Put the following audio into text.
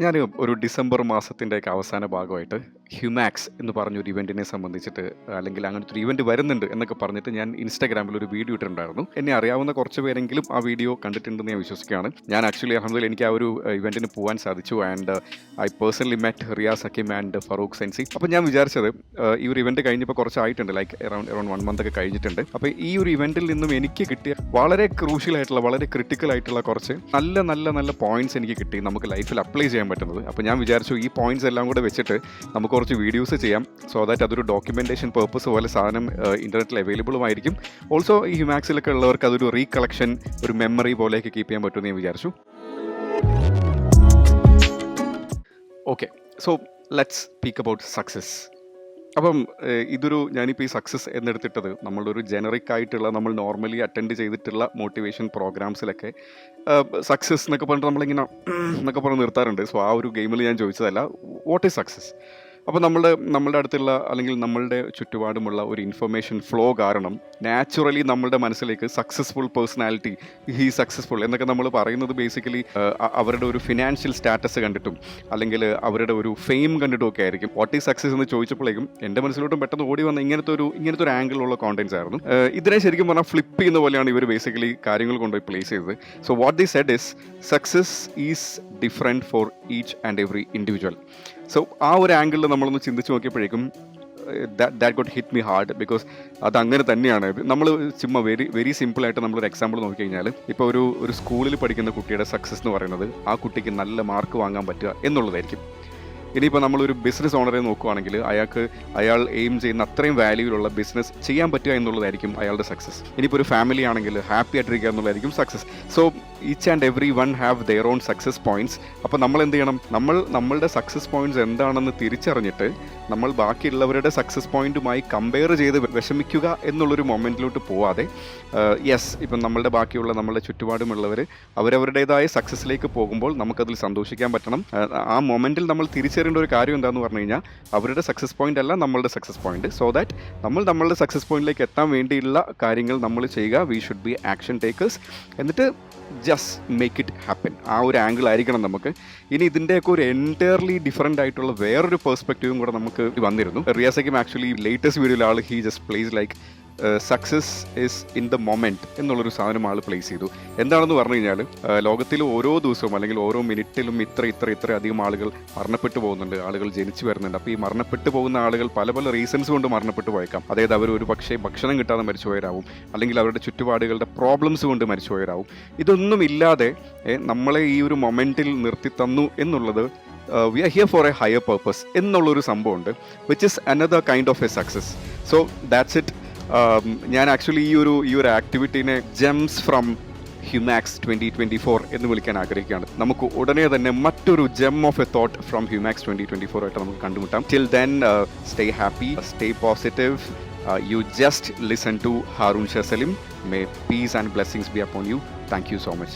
ഞാൻ ഒരു ഡിസംബർ മാസത്തിൻ്റെയൊക്കെ അവസാന ഭാഗമായിട്ട് ഹ്യൂമാക്സ് എന്ന് പറഞ്ഞൊരു ഇവൻറ്റിനെ സംബന്ധിച്ചിട്ട്, അല്ലെങ്കിൽ അങ്ങനത്തെ ഒരു ഇവൻറ്റ് വരുന്നുണ്ട് എന്നൊക്കെ പറഞ്ഞിട്ട് ഞാൻ ഇൻസ്റ്റാഗ്രാമിൽ ഒരു വീഡിയോ ഇട്ടിട്ടുണ്ടായിരുന്നു. എന്നെ അറിയാവുന്ന കുറച്ച് പേരെങ്കിലും ആ വീഡിയോ കണ്ടിട്ടുണ്ടെന്ന് ഞാൻ വിശ്വസിക്കുകയാണ്. ഞാൻ ആക്ച്വലി അൽഹംദുലില്ലാഹ് എനിക്ക് ആ ഒരു ഇവൻറ്റിന് പോകാൻ സാധിച്ചു. And I personally met Riyas Hakeem and Farooq sensei. അപ്പോൾ ഞാൻ വിചാരിച്ചത് ഈ ഒരു ഇവൻറ്റ് കഴിഞ്ഞപ്പോൾ കുറച്ചായിട്ടുണ്ട്, ലൈക്ക് അറൗണ്ട് 1 month ഒക്കെ കഴിഞ്ഞിട്ടുണ്ട്. അപ്പോൾ ഈ ഒരു ഇവൻറ്റിൽ നിന്നും എനിക്ക് കിട്ടിയ വളരെ ക്രൂഷ്യൽ ആയിട്ടുള്ള, വളരെ ക്രിട്ടിക്കൽ ആയിട്ടുള്ള കുറച്ച് നല്ല നല്ല നല്ല പോയിന്റ്സ് എനിക്ക് കിട്ടി, നമുക്ക് ലൈഫിൽ അപ്ലൈ ചെയ്യാൻ പറ്റുന്നത്. അപ്പോൾ ഞാൻ വിചാരിച്ചു ഈ പോയിന്റ്സ് എല്ലാം കൂടെ വെച്ചിട്ട് നമുക്ക് കുറച്ച് വീഡിയോസ് ചെയ്യാം. സോ ദാറ്റ് അതൊരു ഡോക്യുമെൻറ്റേഷൻ പേർപ്പസ് പോലെ സാധനം ഇൻ്റർനെറ്റിൽ അവൈലബിളും ആയിരിക്കും. ഓൾസോ ഈ ഹ്യൂമാക്സിലൊക്കെ ഉള്ളവർക്ക് അതൊരു റീകളക്ഷൻ, ഒരു മെമ്മറി പോലെയൊക്കെ കീപ്പ് ചെയ്യാൻ പറ്റുമെന്ന് ഞാൻ വിചാരിച്ചു. Okay, so let's speak about success. അപ്പം ഞാനിപ്പോൾ ഈ സക്സസ് എന്നെടുത്തിട്ടത് നമ്മളുടെ ഒരു ജനറിക് ആയിട്ടുള്ള, നമ്മൾ നോർമലി അറ്റൻഡ് ചെയ്തിട്ടുള്ള മോട്ടിവേഷൻ പ്രോഗ്രാംസിലൊക്കെ സക്സസ് എന്നൊക്കെ പറഞ്ഞിട്ട് നമ്മളിങ്ങനെ എന്നൊക്കെ പറഞ്ഞ് നിർത്താറുണ്ട്. സോ ആ ഒരു ഗെയിമിൽ ഞാൻ ചോദിച്ചതല്ല, വാട്ട് ഈസ് സക്സസ്. അപ്പോൾ നമ്മളുടെ അടുത്തുള്ള, അല്ലെങ്കിൽ നമ്മളുടെ ചുറ്റുപാടുമുള്ള ഒരു ഇൻഫർമേഷൻ ഫ്ലോ കാരണം നാച്ചുറലി നമ്മളുടെ മനസ്സിലേക്ക് സക്സസ്ഫുൾ പേഴ്സണാലിറ്റി, ഹീ സക്സസ്ഫുൾ എന്നൊക്കെ നമ്മൾ പറയുന്നത് ബേസിക്കലി അവരുടെ ഒരു ഫിനാൻഷ്യൽ സ്റ്റാറ്റസ് കണ്ടിട്ടും, അല്ലെങ്കിൽ അവരുടെ ഒരു ഫെയിം കണ്ടിട്ടും ഒക്കെ ആയിരിക്കും. വാട്ട് ഈസ് സക്സസ് എന്ന് ചോദിച്ചപ്പോഴേക്കും എൻ്റെ മനസ്സിലോട്ടും പെട്ടെന്ന് ഓടി വന്ന ഇങ്ങനത്തെ ഒരു ആംഗിളുള്ള കോണ്ടന്റ്സ് ആയിരുന്നു. ഇതിനെ ശരിക്കും പറഞ്ഞാൽ ഫ്ലിപ്പ് ചെയ്യുന്ന പോലെയാണ് ഇവർ ബേസിക്കലി കാര്യങ്ങൾ കൊണ്ടുപോയി പ്ലേസ് ചെയ്തത്. So what they said is success is different for each and every individual. So ആ ഒരു ആംഗിളിൽ നമ്മളൊന്ന് ചിന്തിച്ച് നോക്കിയപ്പോഴേക്കും that got hit me hard, because അതങ്ങനെ തന്നെയാണ്. നമ്മൾ ചുമ്മാ വെരി സിമ്പിളായിട്ട് നമ്മളൊരു എക്സാമ്പിൾ നോക്കിക്കഴിഞ്ഞാൽ, ഇപ്പോൾ ഒരു സ്കൂളിൽ പഠിക്കുന്ന കുട്ടിയുടെ സക്സസ് എന്ന് പറയുന്നത് ആ കുട്ടിക്ക് നല്ല മാർക്ക് വാങ്ങാൻ പറ്റുക എന്നുള്ളതായിരിക്കും. ഇനിയിപ്പോൾ നമ്മളൊരു ബിസിനസ് ഓണറെ നോക്കുകയാണെങ്കിൽ അയാൾ എയിം ചെയ്യുന്ന അത്രയും വാല്യൂലുള്ള ബിസിനസ് ചെയ്യാൻ പറ്റുക എന്നുള്ളതായിരിക്കും അയാളുടെ സക്സസ്. ഇനിയിപ്പോൾ ഒരു ഫാമിലി ആണെങ്കിൽ ഹാപ്പി ആയിട്ടിരിക്കുക എന്നുള്ളതായിരിക്കും success. So each and every one have their own success points. അപ്പോൾ നമ്മൾ എന്ത് ചെയ്യണം, നമ്മളുടെ സക്സസ് പോയിന്റ്സ് എന്താണെന്ന് തിരിച്ചറിഞ്ഞിട്ട് നമ്മൾ ബാക്കിയുള്ളവരുടെ സക്സസ് പോയിന്റുമായി കമ്പയർ ചെയ്ത് വിഷമിക്കുക എന്നുള്ളൊരു മൊമെൻറ്റിലോട്ട് പോവാതെ, യെസ്, ഇപ്പം നമ്മളുടെ ചുറ്റുപാടുമുള്ളവർ അവരവരുടേതായ സക്സസ്സിലേക്ക് പോകുമ്പോൾ നമുക്കതിൽ സന്തോഷിക്കാൻ പറ്റണം. ആ മൊമെൻറ്റിൽ നമ്മൾ തിരിച്ചറിയേണ്ട ഒരു കാര്യം എന്താണെന്ന് പറഞ്ഞു കഴിഞ്ഞാൽ, അവരുടെ സക്സസ് പോയിന്റ് അല്ല നമ്മളുടെ സക്സസ് പോയിന്റ്. സോ ദാറ്റ് നമ്മളുടെ സക്സസ് പോയിന്റിലേക്ക് എത്താൻ വേണ്ടിയുള്ള കാര്യങ്ങൾ നമ്മൾ ചെയ്യുക. We should be action takers. എന്നിട്ട് ജസ്റ്റ് മേക്ക് ഇറ്റ് ഹാപ്പൻ. ആ ഒരു ആംഗിൾ ആയിരിക്കണം നമുക്ക്. ഇനി ഇതിൻ്റെയൊക്കെ ഒരു എൻറ്റയർലി ഡിഫറെൻ്റ് ആയിട്ടുള്ള വേറൊരു പെർസ്പെക്റ്റീവും കൂടെ നമുക്ക് വന്നിരുന്നു. റിയാസയ്ക്കും ആക്ച്വലി ലേറ്റസ്റ്റ് വീഡിയോയിൽ he just place like success is in the moment എന്നുള്ളൊരു സാധനം ആൾ പ്ലേസ് ചെയ്തു. എന്താണെന്ന് പറഞ്ഞു കഴിഞ്ഞാൽ, ലോകത്തിൽ ഓരോ ദിവസവും അല്ലെങ്കിൽ ഓരോ മിനിറ്റിലും ഇത്ര അധികം ആളുകൾ മരണപ്പെട്ടു പോകുന്നുണ്ട്, ആളുകൾ ജനിച്ചു വരുന്നുണ്ട്. അപ്പോൾ ഈ മരണപ്പെട്ടു പോകുന്ന ആളുകൾ പല റീസൺസ് കൊണ്ട് മരണപ്പെട്ടു പോയേക്കാം. അതായത് അവർ ഒരു പക്ഷേ ഭക്ഷണം കിട്ടാതെ മരിച്ചുപോയവരാവും, അല്ലെങ്കിൽ അവരുടെ ചുറ്റുപാടുകളുടെ പ്രോബ്ലംസ് കൊണ്ട് മരിച്ചുപോയവരാവും. ഇതൊന്നും ഇല്ലാതെ നമ്മളെ ഈ ഒരു മൊമെൻറ്റിൽ നിർത്തി തന്നു എന്നുള്ളത്, we are here for a higher purpose എന്നുള്ളൊരു സംഭവമുണ്ട്, which is another kind of a success. So that's it. ഞാൻ ആക്ച്വലി ഈ ഒരു ആക്ടിവിറ്റീനെ ജെംസ് ഫ്രം ഹ്യൂമാക്സ് 2024 എന്ന് വിളിക്കാൻ ആഗ്രഹിക്കുകയാണ്. നമുക്ക് ഉടനെ തന്നെ മറ്റൊരു gem of a thought from Humax 2024 ആയിട്ട് നമുക്ക് കണ്ടുമുട്ടാം. Till then stay happy, stay positive. You just listen to Harun Shah Salim. May peace and blessings be upon you. Thank you so much.